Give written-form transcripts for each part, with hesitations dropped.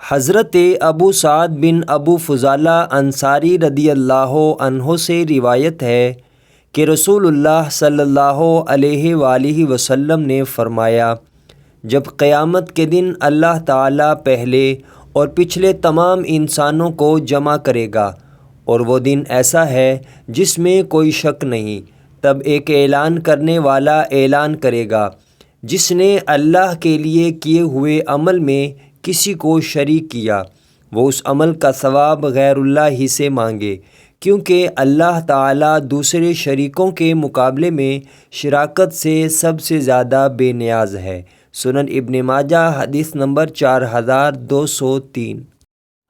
حضرت ابو سعد بن ابو فضالہ انصاری رضی اللہ عنہ سے روایت ہے کہ رسول اللہ صلی اللہ علیہ وآلہ وسلم نے فرمایا، جب قیامت کے دن اللہ تعالیٰ پہلے اور پچھلے تمام انسانوں کو جمع کرے گا، اور وہ دن ایسا ہے جس میں کوئی شک نہیں، تب ایک اعلان کرنے والا اعلان کرے گا، جس نے اللہ کے لیے کیے ہوئے عمل میں کسی کو شریک کیا، وہ اس عمل کا ثواب غیر اللہ ہی سے مانگے، کیونکہ اللہ تعالیٰ دوسرے شریکوں کے مقابلے میں شراکت سے سب سے زیادہ بے نیاز ہے۔ سنن ابن ماجہ حدیث نمبر 4203۔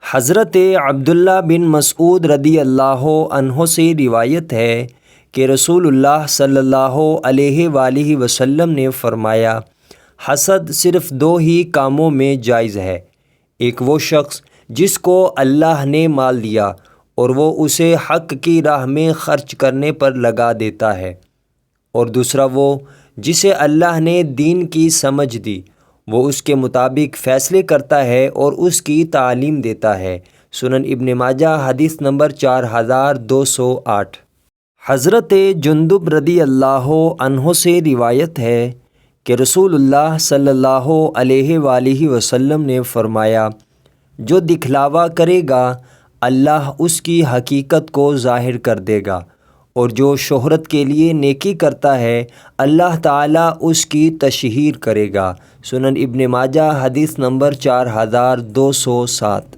حضرت عبداللہ بن مسعود رضی اللہ عنہ سے روایت ہے کہ رسول اللہ صلی اللہ علیہ وآلہ وسلم نے فرمایا، حسد صرف دو ہی کاموں میں جائز ہے، ایک وہ شخص جس کو اللہ نے مال دیا اور وہ اسے حق کی راہ میں خرچ کرنے پر لگا دیتا ہے، اور دوسرا وہ جسے اللہ نے دین کی سمجھ دی، وہ اس کے مطابق فیصلے کرتا ہے اور اس کی تعلیم دیتا ہے۔ سنن ابن ماجہ حدیث نمبر 4208۔ حضرت جندب رضی اللہ عنہ سے روایت ہے کہ رسول اللہ صلی اللہ علیہ وآلہ وسلم نے فرمایا، جو دکھلاوا کرے گا اللہ اس کی حقیقت کو ظاہر کر دے گا، اور جو شہرت کے لیے نیکی کرتا ہے اللہ تعالیٰ اس کی تشہیر کرے گا۔ سنن ابن ماجہ حدیث نمبر 4207۔